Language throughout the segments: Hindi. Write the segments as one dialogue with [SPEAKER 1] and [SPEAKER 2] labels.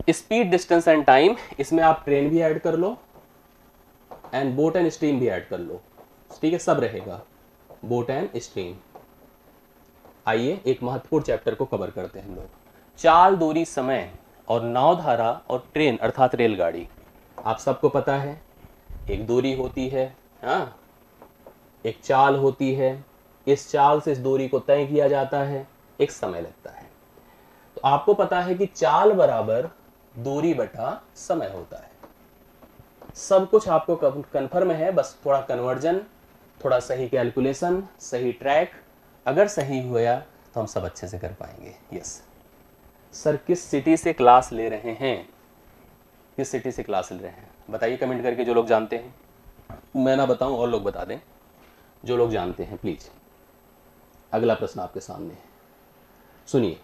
[SPEAKER 1] स्पीड, डिस्टेंस एंड टाइम, इसमें आप ट्रेन भी ऐड कर लो एंड बोट एंड स्ट्रीम भी ऐड कर लो, ठीक है, सब रहेगा, बोट एंड स्ट्रीम। आइए एक महत्वपूर्ण चैप्टर को कवर करते हैं हम लोग। चाल, दूरी, समय और नाव धारा और ट्रेन अर्थात रेलगाड़ी। आप सबको पता है एक दूरी होती है, हाँ, एक चाल होती है, इस चाल से इस दूरी को तय किया जाता है, एक समय लगता है। तो आपको पता है कि चाल बराबर दूरी बटा समय होता है। सब कुछ आपको कंफर्म है, बस थोड़ा कन्वर्जन, थोड़ा सही कैलकुलेशन, सही ट्रैक अगर सही हुआ तो हम सब अच्छे से कर पाएंगे। यस सर, किस सिटी से क्लास ले रहे हैं? किस सिटी से क्लास ले रहे हैं बताइए कमेंट करके, जो लोग जानते हैं। मैं ना बताऊं और लोग बता दें, जो लोग जानते हैं प्लीज। अगला प्रश्न आपके सामने है, सुनिए।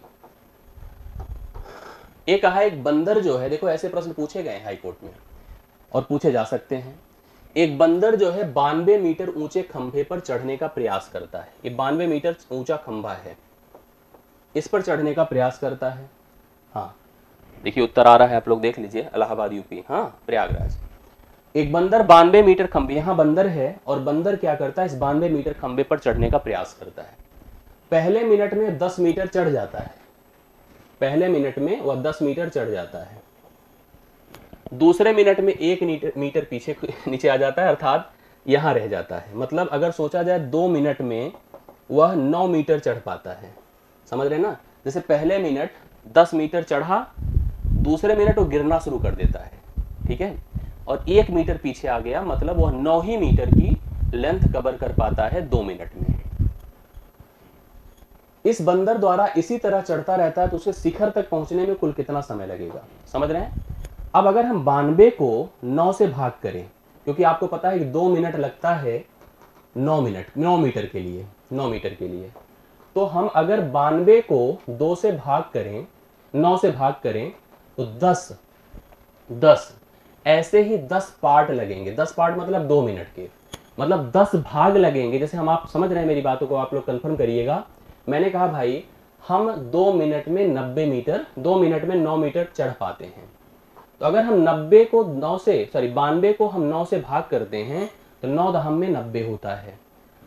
[SPEAKER 1] एक कहा एक बंदर जो है, देखो ऐसे प्रश्न पूछे गए हाई कोर्ट में और पूछे जा सकते हैं। एक बंदर जो है 92 मीटर ऊंचे खंभे पर चढ़ने का प्रयास करता है। ये 92 मीटर ऊंचा खंभा है, इस पर चढ़ने का प्रयास करता है। हाँ देखिए उत्तर आ रहा है, आप लोग देख लीजिए, इलाहाबाद यूपी, हाँ प्रयागराज। एक बंदर 92 मीटर खंभे, यहां बंदर है और बंदर क्या करता है, इस 92 मीटर खंभे पर चढ़ने का प्रयास करता है। पहले मिनट में 10 मीटर चढ़ जाता है, पहले मिनट में वह 10 मीटर चढ़ जाता है। दूसरे मिनट में 1 मीटर पीछे नीचे आ जाता है, अर्थात यहां रह जाता है। मतलब अगर सोचा जाए 2 मिनट में वह 9 मीटर चढ़ पाता है। समझ रहे ना, जैसे पहले मिनट 10 मीटर चढ़ा, दूसरे मिनट वो गिरना शुरू कर देता है, ठीक है, और 1 मीटर पीछे आ गया, मतलब वह 9 ही मीटर की लेंथ कवर कर पाता है 2 मिनट में। इस बंदर द्वारा इसी तरह चढ़ता रहता है तो उसे शिखर तक पहुंचने में कुल कितना समय लगेगा? समझ रहे हैं। अब अगर हम 92 को 9 से भाग करें, क्योंकि आपको पता है कि 2 मिनट लगता है 9 मीटर के लिए, 9 मीटर के लिए, तो हम अगर 92 को 2 से भाग करें, 9 से भाग करें तो 10 ऐसे ही 10 पार्ट लगेंगे। 10 पार्ट मतलब 2 मिनट के, मतलब 10 भाग लगेंगे। जैसे हम, आप समझ रहे हैं मेरी बातों को, आप लोग कंफर्म करिएगा। मैंने कहा भाई हम 2 मिनट में 90 मीटर, 2 मिनट में 9 मीटर चढ़ पाते हैं। तो अगर हम 92 को 9 से भाग करते हैं तो 9 दहम में 90 होता है।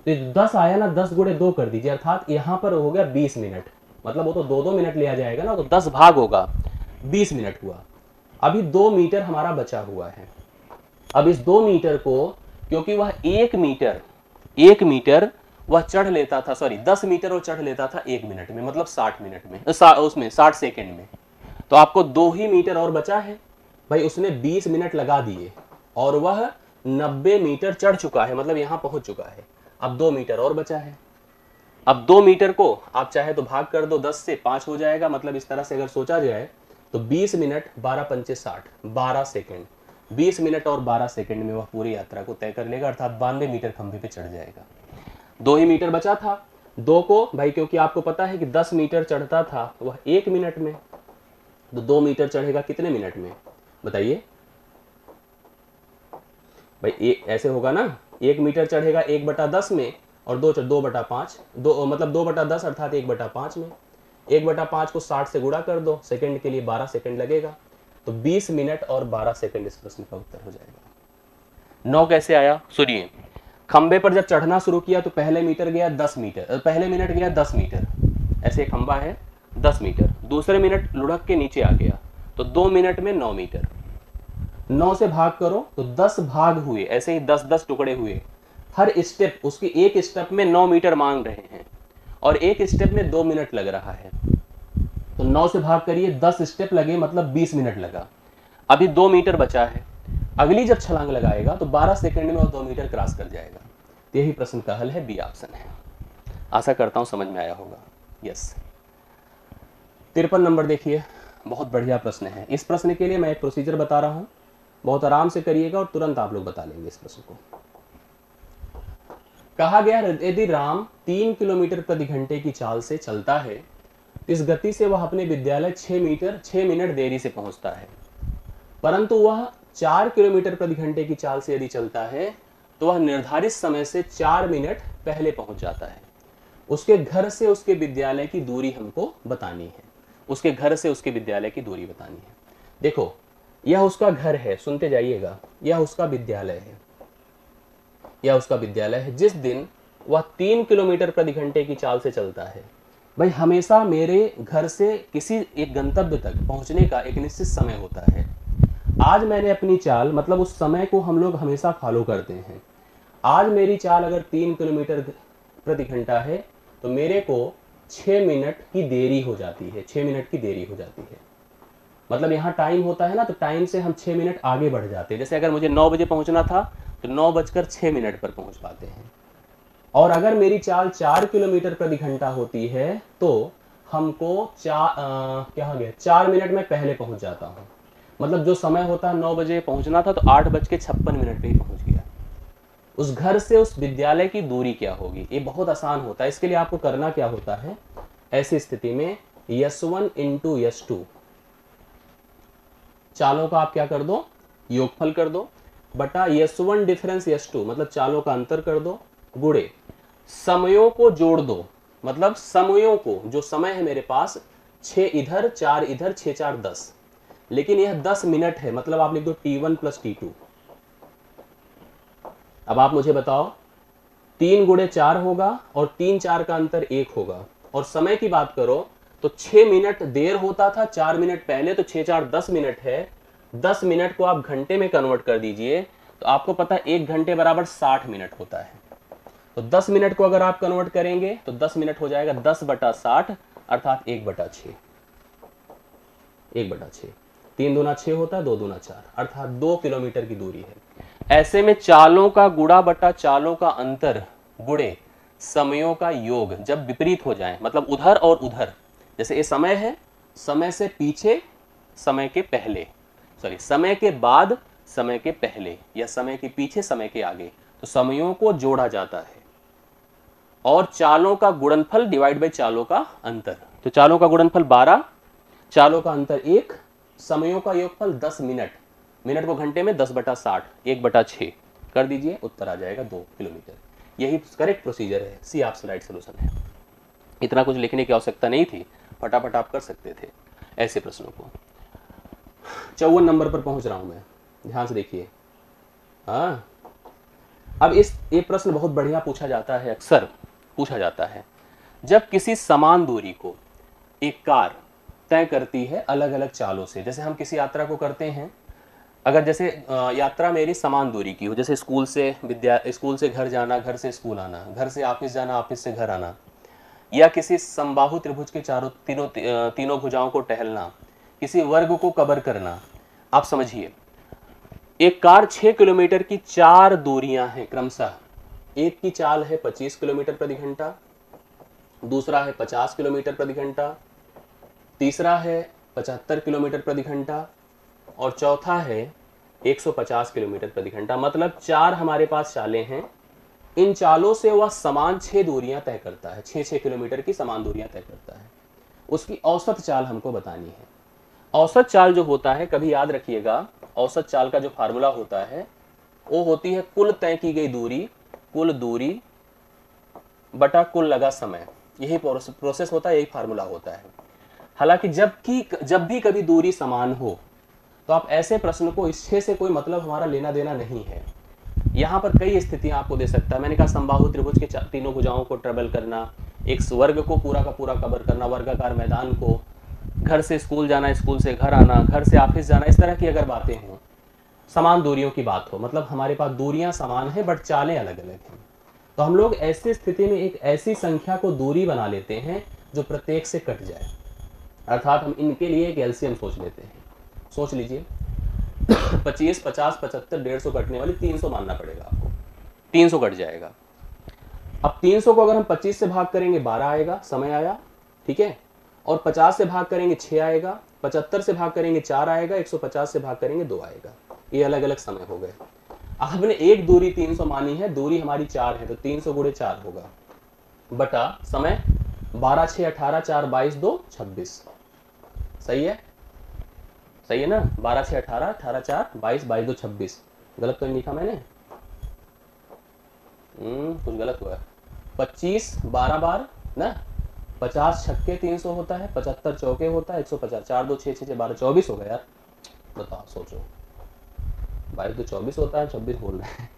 [SPEAKER 1] तो 10 आया ना, 10 गुणे 2 कर दीजिए, अर्थात यहां पर हो गया 20 मिनट। मतलब वो तो 2-2 मिनट लिया जाएगा ना, तो 10 भाग होगा, 20 मिनट हुआ। अभी 2 मीटर हमारा बचा हुआ है। अब इस 2 मीटर को, क्योंकि वह 1 मीटर वह चढ़ लेता था, 10 मीटर वो चढ़ लेता था 1 मिनट में, मतलब 60 मिनट में, उसमें 60 सेकेंड में। तो आपको 2 ही मीटर और बचा है भाई, उसने 20 मिनट लगा दिए और वह 90 मीटर चढ़ चुका है, मतलब यहां पहुंच चुका है। अब 2 मीटर और बचा है। अब 2 मीटर को आप चाहे तो भाग कर दो, 10 से 5 हो जाएगा। मतलब इस तरह से अगर सोचा जाए तो 20 मिनट 12 पंचे 60, 12 सेकेंड, 20 मिनट और 12 सेकेंड में वह पूरी यात्रा को तय कर लेगा, अर्थात 92 मीटर खंभे पे चढ़ जाएगा। 2 ही मीटर बचा था। 2 को भाई, क्योंकि आपको पता है कि 10 मीटर चढ़ता था वह 1 मिनट में, तो 2 मीटर चढ़ेगा कितने मिनट में बताइए भाई? ऐसे होगा ना, 1 मीटर चढ़ेगा 1/10 में और 2/5, मतलब 2/10 अर्थात 1/5 में। 1/5 को 60 से गुणा कर दो, सेकंड के लिए 12 सेकंड लगेगा, तो 20 मिनट और 12 सेकंड इस प्रश्न का उत्तर हो जाएगा। 9 कैसे आया सुनिए। खंबे पर जब चढ़ना शुरू किया तो पहले मीटर गया 10 मीटर, पहले मिनट गया 10 मीटर, ऐसे खंबा है 10 मीटर। दूसरे मिनट लुढ़क के नीचे आ गया तो 2 मिनट में 9 मीटर। 9 से भाग करो तो 10 भाग हुए, ऐसे ही 10-10 टुकड़े हुए। हर स्टेप, उसकी एक स्टेप में 9 मीटर मांग रहे हैं और एक स्टेप में 2 मिनट लग रहा है। तो 9 से भाग करिए, 10 स्टेप लगे, मतलब 20 मिनट लगा। अभी 2 मीटर बचा है। अगली जब छलांग लगाएगा तो 12 सेकंड में वो 2 मीटर क्रॉस कर जाएगा। तो यही प्रश्न का हल है, बी ऑप्शन है। आशा करता हूं समझ में आया होगा। यस, 53 नंबर देखिए, बहुत बढ़िया प्रश्न है। इस प्रश्न के लिए मैं एक प्रोसीजर बता रहा हूं, बहुत आराम से करिएगा और तुरंत आप लोग बता लेंगे इस प्रश्न को। कहा गया यदि राम 3 किलोमीटर प्रति घंटे की चाल से चलता है, इस गति से वह अपने विद्यालय 6 मिनट देरी से पहुंचता है, परंतु वह 4 किलोमीटर प्रति घंटे की चाल से यदि चलता है तो वह निर्धारित समय से 4 मिनट पहले पहुंच जाता है। उसके घर से उसके विद्यालय की दूरी हमको बतानी है। उसके घर से उसके विद्यालय की दूरी बतानी है। देखो, यह उसका घर है, सुनते जाइएगा, यह उसका विद्यालय है, यह उसका विद्यालय है। जिस दिन वह 3 किलोमीटर प्रति घंटे की चाल से चलता है। भाई हमेशा मेरे घर से किसी एक गंतव्य तक पहुंचने का एक निश्चित समय होता है। आज मैंने अपनी चाल, मतलब उस समय को हम लोग हमेशा फॉलो करते हैं। आज मेरी चाल अगर 3 किलोमीटर प्रति घंटा है तो मेरे को 6 मिनट की देरी हो जाती है, 6 मिनट की देरी हो जाती है। मतलब यहाँ टाइम होता है ना, तो टाइम से हम 6 मिनट आगे बढ़ जाते हैं। जैसे अगर मुझे 9 बजे पहुंचना था तो 9:06 पर पहुंच पाते हैं। और अगर मेरी चाल 4 किलोमीटर प्रति घंटा होती है तो हमको 4 मिनट में पहले पहुंच जाता हूँ। मतलब जो समय होता है 9 बजे पहुंचना था तो 8:56 पे ही पहुंच गया। उस घर से उस विद्यालय की दूरी क्या होगी, ये बहुत आसान होता है। इसके लिए आपको करना क्या होता है, ऐसी स्थिति में S1 इंटू S2, चालों का आप क्या कर दो, योगफल कर दो, बटा S1 डिफरेंस S2 मतलब चालों का अंतर कर दो, गुणे समयों को जोड़ दो। मतलब समयों को, जो समय है मेरे पास 6 इधर 4 इधर, 6 4 10, लेकिन यह 10 मिनट है, मतलब आप लिख दो T1 प्लस T2। अब आप मुझे बताओ, 3 गुणे 4 होगा और 3 4 का अंतर 1 होगा। और समय की बात करो तो 6 मिनट देर होता था 4 मिनट पहले, तो 6 4 10 मिनट है। 10 मिनट को आप घंटे में कन्वर्ट कर दीजिए तो आपको पता है 1 घंटे बराबर 60 मिनट होता है। तो 10 मिनट को अगर आप कन्वर्ट करेंगे तो 10 मिनट हो जाएगा 10/60 अर्थात 1/6। 1/6, 3 दूना 6 होता है, 2 दूना 4 अर्थात 2 किलोमीटर की दूरी है। ऐसे में चालों का गुणा बटा चालों का अंतर गुणे समयों का योग जब विपरीत हो जाए, मतलब उधर और उधर, जैसे ये समय है, समय से पीछे समय के पहले, सॉरी समय के बाद समय के पहले, या समय के पीछे समय के आगे, तो समयों को जोड़ा जाता है। और चालों का गुणनफल डिवाइड बाई चालों का अंतर, तो चालों का गुणनफल 12, चालों का अंतर 1, समयों का योगफल 10 मिनट, मिनट को घंटे में 10/60, 1/6 कर दीजिए, उत्तर आ जाएगा 2 किलोमीटर। यही करेक्ट प्रोसीजर है, सी आप स्लाइड सोल्यूशन है। इतना कुछ लिखने की आवश्यकता नहीं थी, फटाफट आप कर सकते थे ऐसे प्रश्नों को। 54 नंबर पर पहुंच रहा हूं मैं, ध्यान से देखिए। हाँ, अब ये प्रश्न बहुत बढ़िया पूछा जाता है, अक्सर पूछा जाता है। जब किसी समान दूरी को एक कार तय करती है अलग अलग चालों से, जैसे हम किसी यात्रा को करते हैं, अगर जैसे यात्रा मेरी समान दूरी की हो, जैसे स्कूल से घर जाना, घर से स्कूल आना, घर से ऑफिस जाना, ऑफिस से घर आना, या किसी समबाहु त्रिभुज के तीनों भुजाओं को टहलना, किसी वर्ग को कवर करना। आप समझिए, एक कार 6 किलोमीटर की 4 दूरियां हैं क्रमशः। एक की चाल है 25 किलोमीटर प्रति घंटा, दूसरा है 50 किलोमीटर प्रति घंटा, तीसरा है 75 किलोमीटर प्रति घंटा और चौथा है 150 किलोमीटर प्रति घंटा। मतलब 4 हमारे पास चालें हैं। इन चालों से वह समान 6 दूरियां तय करता है, 6-6 किलोमीटर की समान दूरियां तय करता है। उसकी औसत चाल हमको बतानी है। औसत चाल जो होता है, कभी याद रखिएगा, औसत चाल का जो फार्मूला होता है वो होती है कुल तय की गई दूरी, कुल दूरी बटा कुल लगा समय। यही प्रोसेस होता है, यही फार्मूला होता है। हालांकि जब भी कभी दूरी समान हो तो आप ऐसे प्रश्न को, इससे से कोई मतलब हमारा लेना देना नहीं है। यहाँ पर कई स्थितियां आपको दे सकता है। मैंने कहा समबाहु त्रिभुज के तीनों भुजाओं को ट्रेवल करना, एक वर्ग को पूरा का पूरा कवर करना, वर्गाकार मैदान को, घर से स्कूल जाना, स्कूल से घर आना, घर से ऑफिस जाना, इस तरह की अगर बातें हों, समान दूरियों की बात हो, मतलब हमारे पास दूरियां समान है बट चालें अलग अलग हैं, तो हम लोग ऐसी स्थिति में एक ऐसी संख्या को दूरी बना लेते हैं जो प्रत्येक से कट जाए। अर्थात हम इनके लिए एक एलसीएम सोच लेते हैं। सोच लीजिए 25, 50, 75, 150 कटने वाली 300 मानना पड़ेगा आपको, 300 कट जाएगा। अब 300 को अगर हम 25 से भाग करेंगे 12 आएगा, समय आया, ठीक है। और 50 से भाग करेंगे 6 आएगा, 75 से भाग करेंगे 4 आएगा, 150 से भाग करेंगे 2 आएगा। ये अलग अलग समय हो गए। आपने एक दूरी 300 मानी है, दूरी हमारी 4 है, तो 300 गुणे 4 होगा बटा समय 12 6 18 4 22 2 26। सही है, सही है ना। 12 6 18 18 4 22 22 2 26। गलत तो नहीं लिखा मैंने? कुछ गलत हुआ है। 25 12 बार ना, 50 छक्के 300 होता है, 75 चौके होता है, 150, 4 2 6 6 12 24 हो गया यार। बताओ सोचो। 22 तो 24 होता है, 26 बोल रहे हैं,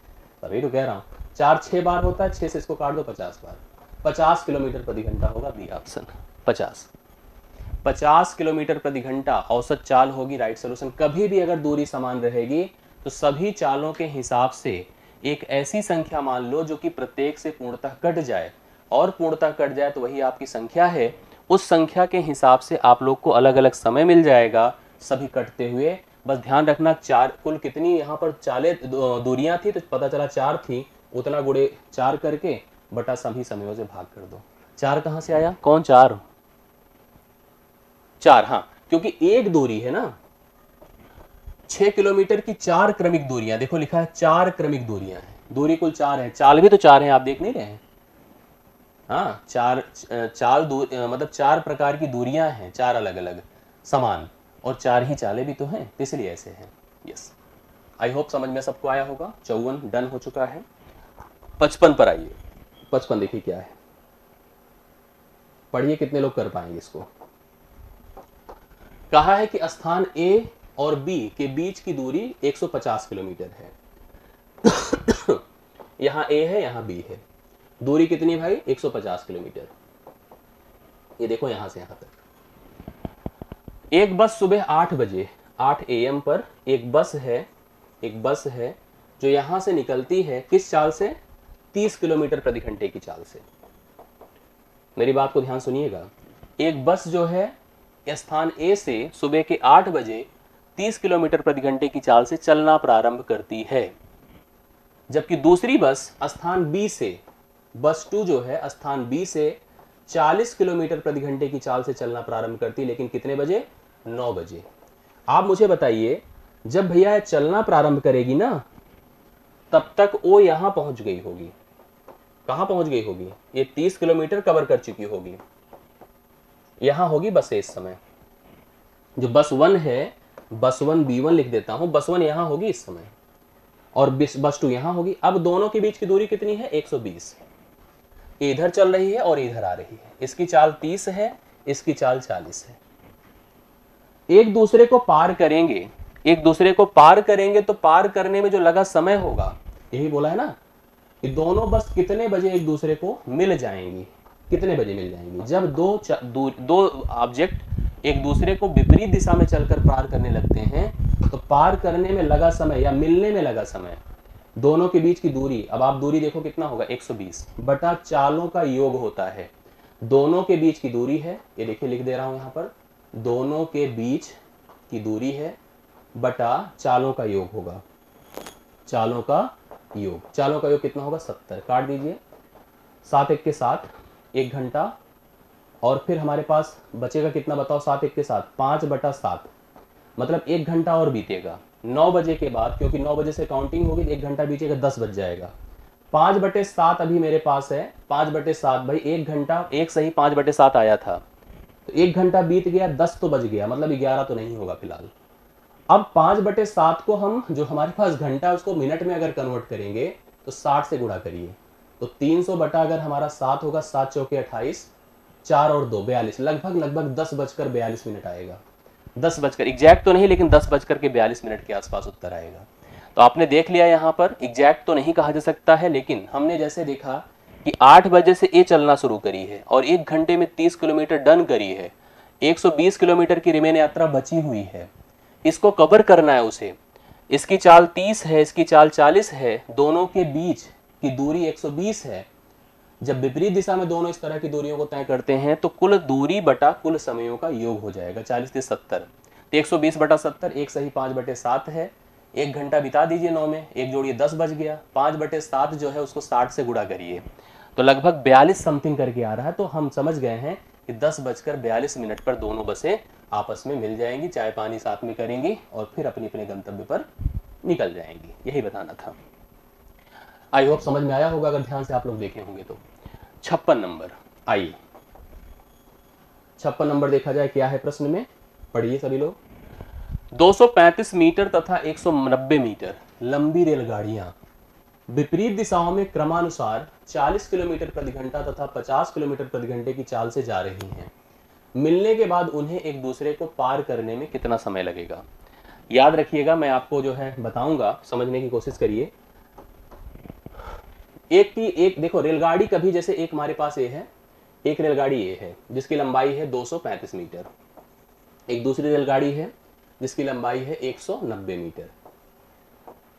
[SPEAKER 1] तभी तो कह रहा हूँ। 4 6 बार होता है, 6 से इसको काट दो 50 बार, 50 किलोमीटर प्रति घंटा होगा बी ऑप्शन। 50 किलोमीटर प्रति घंटा औसत चाल होगी, राइट सोल्यूशन। कभी भी अगर दूरी समान रहेगी तो सभी चालों के हिसाब से एक ऐसी संख्या मान लो जो कि प्रत्येक से पूर्णतः कट जाए, और पूर्णतः कट जाए तो वही आपकी संख्या है। उस संख्या के हिसाब से आप लोग को अलग अलग समय मिल जाएगा सभी कटते हुए। बस ध्यान रखना चार कुल कितनी यहाँ पर चाले दूरियां थी, तो पता चला 4 थी, उतना गुणे 4 करके बटा सभी समयों से भाग कर दो। 4 कहां से आया, कौन 4? 4, हाँ, क्योंकि एक दूरी है ना, 6 किलोमीटर की 4 क्रमिक दूरियां, देखो लिखा है 4 क्रमिक दूरियां हैं, दूरी कुल 4 है, चाल भी तो 4 है, आप देख नहीं रहे हैं? हाँ, मतलब 4 प्रकार की दूरियां हैं, 4 अलग अलग समान, और 4 ही चालें भी तो हैं, इसलिए ऐसे हैं। यस, आई होप समझ में सबको आया होगा। 54 डन हो चुका है। 55 पर आइए। 55 देखिए क्या है, पढ़िए कितने लोग कर पाएंगे इसको। कहा है कि स्थान ए और बी के बीच की दूरी 150 किलोमीटर है। यहां ए है, यहां बी है, दूरी कितनी भाई? 150 किलोमीटर। ये देखो यहां से यहां तक। एक बस सुबह 8 बजे 8 AM पर एक बस है जो यहां से निकलती है, किस चाल से? 30 किलोमीटर प्रति घंटे की चाल से। मेरी बात को ध्यान सुनिएगा। एक बस जो है स्थान ए से सुबह के 8 बजे 30 किलोमीटर प्रति घंटे की चाल से चलना प्रारंभ करती है, जबकि दूसरी बस स्थान बी से, बस 2 जो है स्थान बी से 40 किलोमीटर प्रति घंटे की चाल से चलना प्रारंभ करती, लेकिन कितने बजे? 9 बजे। आप मुझे बताइए, जब भैया चलना प्रारंभ करेगी ना, तब तक वो यहां पहुंच गई होगी। कहां पहुंच गई होगी? ये 30 किलोमीटर कवर कर चुकी होगी, यहां होगी बस इस समय। जो बस 1 है, बस 1 B1 लिख देता हूं, बस 1 यहां होगी इस समय, और बस 2 यहां होगी। अब दोनों के बीच की दूरी कितनी है? 120। इधर चल रही है और इधर आ रही है, इसकी चाल 30 है, इसकी चाल 40 है। एक दूसरे को पार करेंगे, तो पार करने में जो लगा समय होगा, यही बोला है ना कि दोनों बस कितने बजे एक दूसरे को मिल जाएंगी। कितने बजे मिल जाएंगी? जब दो ऑब्जेक्ट एक दूसरे को विपरीत दिशा में चलकर पार करने लगते हैं, तो पार करने में लगा समय या मिलने में लगा समय, दोनों के बीच की दूरी, अब आप दूरी देखो कितना होगा? 120 बटा चालों का योग होता है। दोनों के बीच की दूरी है, ये देखिए लिख दे रहा हूं यहां पर, दोनों के बीच की दूरी है बटा चालों का योग होगा। चालों का योग कितना होगा? 70। काट दीजिए, 7 1 के 7, 1 घंटा, और फिर हमारे पास बचेगा कितना बताओ? 7 1 के 7, 5 बटा 7, मतलब 1 घंटा और बीतेगा 9 बजे के बाद, क्योंकि 9 बजे से काउंटिंग होगी, 1 घंटा बीतेगा, 10 बज जाएगा। 5 बटे 7 अभी मेरे पास है, 5 बटे 7 भाई 1 घंटा, एक सही 5 बटे 7 आया था, तो 1 घंटा बीत गया, 10 तो बज गया, मतलब 11 तो नहीं होगा फिलहाल। अब 5 बटे 7 को हम, जो हमारे पास घंटा, उसको मिनट में अगर कन्वर्ट करेंगे तो 60 से गुणा करिए, तो 300 बटा अगर हमारा 7 होगा, 7 चौके 28, 4 और 2 42, लगभग 10:42 आएगा। 10 एग्जैक्ट तो नहीं, लेकिन 10:42 के आसपास उत्तर आएगा। तो आपने देख लिया, यहाँ पर एग्जैक्ट तो नहीं कहा जा सकता है, लेकिन हमने जैसे देखा कि 8 बजे से ये चलना शुरू करी है और 1 घंटे में 30 किलोमीटर डन करी है, 120 किलोमीटर की रिमेन यात्रा बची हुई है, इसको कवर करना है उसे। इसकी चाल 30 है, इसकी चाल 40 है, दोनों के बीच की दूरी 120 है। जब विपरीत दिशा में दोनों इस तरह की दूरियों को तय करते हैं, तो कुल दूरी बटा कुल समयों का योग हो जाएगा। 40 से 70, 120 बटा 70, एक सही 5 बटे 7 है। 1 घंटा बिता दीजिए 9 में, एक जोड़िए 10 बज गया, 5 बटे 7 जो है उसको 60 से गुणा करिए, तो लगभग 42 समथिंग करके आ रहा है। तो हम समझ गए हैं कि 10:42 पर दोनों बसें आपस में मिल जाएंगी, चाय पानी साथ में करेंगी और फिर अपने अपने गंतव्य पर निकल जाएंगी। यही बताना था। आई होप समझ में आया होगा, अगर ध्यान से आप लोग देखे होंगे तो। 56 नंबर, आइए 56 नंबर देखा जाए क्या है प्रश्न में, पढ़िए सभी लोग। 235 मीटर तथा 190 मीटर लंबी रेलगाड़ियां विपरीत दिशाओं में क्रमानुसार 40 किलोमीटर प्रति घंटा तथा 50 किलोमीटर प्रति घंटे की चाल से जा रही हैं। मिलने के बाद उन्हें एक दूसरे को पार करने में कितना समय लगेगा? याद रखिएगा, मैं आपको जो है बताऊंगा, समझने की कोशिश करिए। एक देखो, रेलगाड़ी कभी, जैसे एक हमारे पास ये है, एक रेलगाड़ी ये है जिसकी लंबाई है 235 मीटर, एक दूसरी रेलगाड़ी है जिसकी लंबाई है 190 मीटर।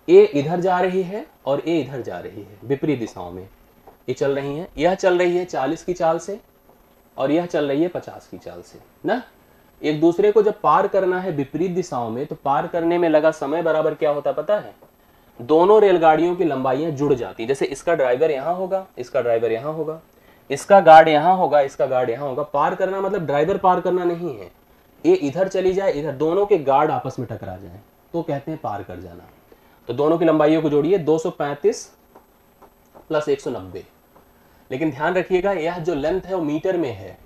[SPEAKER 1] ए इधर जा रही है और ए इधर जा रही है, विपरीत दिशाओं में ये चल रही है। यह चल रही है 40 की चाल से और यह चल रही है 50 की चाल से ना। एक दूसरे को जब पार करना है विपरीत दिशाओं में, तो पार करने में लगा समय बराबर क्या होता पता है? दोनों रेलगाड़ियों की लंबाइयां जुड़ जाती। जैसे इसका ड्राइवर यहां होगा, इसका ड्राइवर यहां होगा, इसका गार्ड यहां होगा, इसका गार्ड यहां होगा। पार करना मतलब ड्राइवर पार करना नहीं है, ये इधर चली जाए, इधर दोनों के गार्ड आपस में टकरा जाए तो कहते हैं पार कर जाना। तो दोनों की लंबाइयों को जोड़िए, 235 प्लस 190। लेकिन ध्यान रखिएगा, यह जो लेंथ है वो मीटर में है,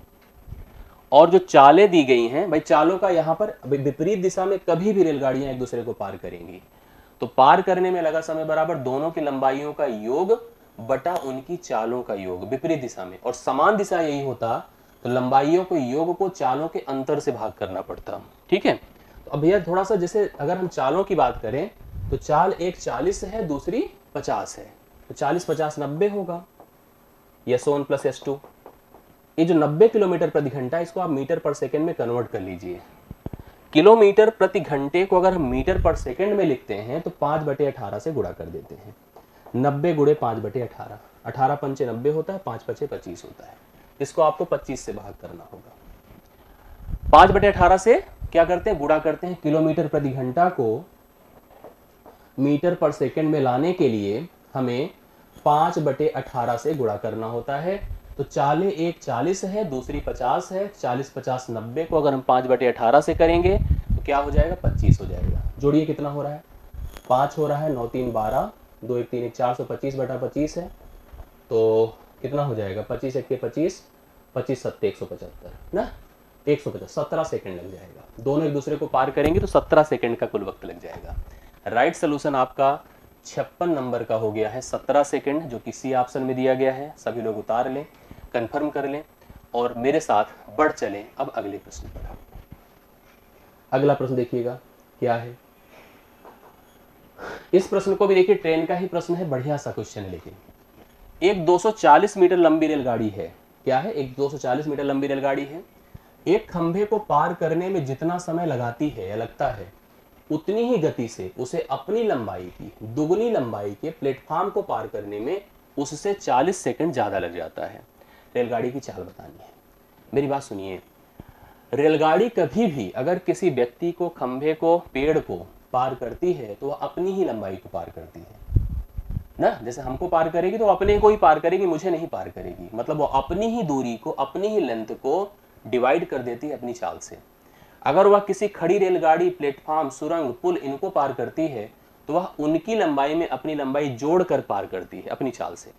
[SPEAKER 1] और जो चालें दी गई हैं भाई, चालों का यहाँ पर विपरीत दिशा में कभी भी रेलगाड़ियां एक दूसरे को पार करेंगी। तो पार करने में लगा समय बराबर दोनों की लंबाइयों का योग बटा उनकी चालों का योग विपरीत दिशा में, और समान दिशा यही होता तो लंबाइयों को योग को चालों के अंतर से भाग करना पड़ता। ठीक है, तो अब भैया थोड़ा सा, जैसे अगर हम चालों की बात करें तो चाल एक 40 है, दूसरी 50 है, तो 40 50 90 होगा, S1 प्लस S2। ये जो 90 किलोमीटर प्रति घंटा, इसको आप मीटर पर सेकंड में कन्वर्ट कर लीजिए। किलोमीटर प्रति घंटे को अगर हम मीटर पर सेकंड में लिखते हैं तो 5/18 से गुणा कर देते हैं। 90 गुणे 5/18, 18 पंचे 90 होता है, 5 पचे 25 होता है। इसको आपको 25 से भाग करना होगा। 5/18 से क्या करते हैं? गुणा करते हैं। किलोमीटर प्रति घंटा को मीटर पर सेकंड में लाने के लिए हमें 5/18 से गुणा करना होता है। तो चालें एक 40 है, दूसरी 50 है, 40 50 90 को अगर हम 5/18 से करेंगे तो क्या हो जाएगा? 25 हो जाएगा। जोड़िए कितना हो रहा है? 5 हो रहा है, 9 3 12, 2 1 3 1 425/25 है, तो कितना हो जाएगा? 25 1 के 25, 25 7 175 ना, 150, 17 सेकंड लग जाएगा। दोनों एक दूसरे को पार करेंगे तो 17 सेकंड का कुल वक्त लग जाएगा। राइट सोल्यूशन आपका 56 नंबर का हो गया है 17 सेकंड, जो कि सी ऑप्शन में दिया गया है। सभी लोग उतार लें, कंफर्म कर लें और मेरे साथ बढ़ चलें अब अगले प्रश्न पर। अगला प्रश्न देखिएगा क्या है। इस प्रश्न को भी देखिए, ट्रेन का ही प्रश्न है, बढ़िया सा क्वेश्चन है। लेकिन एक 240 मीटर लंबी रेलगाड़ी है। क्या है? एक 240 मीटर लंबी रेलगाड़ी है। एक खंभे को पार करने में जितना समय लगाती है या लगता है, उतनी ही गति से उसे अपनी लंबाई की दुगनी लंबाई के प्लेटफॉर्म को पार करने में उससे 40 सेकंड ज्यादा लग जाता है। रेलगाड़ी की चाल बतानी है। मेरी बात सुनिए, रेलगाड़ी कभी भी अगर किसी व्यक्ति को, खंभे को, पेड़ को पार करती है तो वह अपनी ही लंबाई को पार करती है ना। जैसे हमको पार करेगी तो अपने को ही पार करेगी, मुझे नहीं पार करेगी। मतलब वो अपनी ही दूरी को, अपनी ही लेंथ को डिवाइड कर देती है अपनी चाल से। अगर वह किसी खड़ी रेलगाड़ी, प्लेटफॉर्म, सुरंग, पुल इनको पार करती है तो वह उनकी लंबाई में अपनी लंबाई जोड़कर पार करती है अपनी चाल से।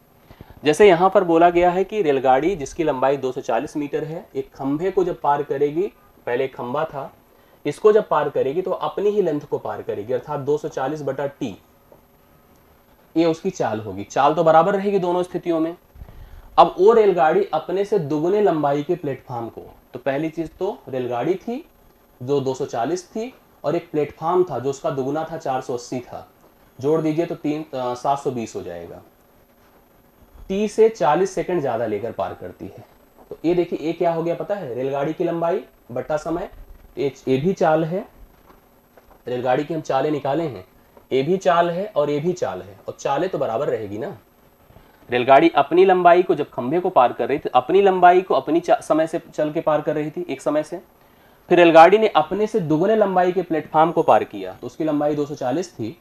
[SPEAKER 1] जैसे यहाँ पर बोला गया है कि रेलगाड़ी जिसकी लंबाई 240 मीटर है, एक खंभे को जब पार करेगी, पहले एक खंभा था, इसको जब पार करेगी तो अपनी ही लेंथ को पार करेगी, अर्थात 240/t ये उसकी चाल होगी। चाल तो बराबर रहेगी दोनों स्थितियों में। अब वो रेलगाड़ी अपने से दुगने लंबाई के प्लेटफॉर्म को, तो पहली चीज तो रेलगाड़ी थी जो 240 थी और एक प्लेटफॉर्म था जो उसका दुगुना था, 480 था। जोड़ दीजिए तो 720 हो जाएगा। टी से 40 सेकंड ज्यादा लेकर पार करती है। तो ये देखिए, ये क्या हो गया पता है? रेलगाड़ी की लंबाई बटा समय। ये भी चाल है, रेलगाड़ी की हम चालें निकाले हैं, ये भी चाल है और ये भी चाल है, और चालें तो बराबर रहेगी ना। रेलगाड़ी अपनी लंबाई को जब खंभे को पार कर रही थी, अपनी लंबाई को अपनी समय से चल के पार कर रही थी, एक समय से। फिर रेलगाड़ी ने अपने से दुगने लंबाई के प्लेटफॉर्म को पार किया, तो उसकी लंबाई 240 थी,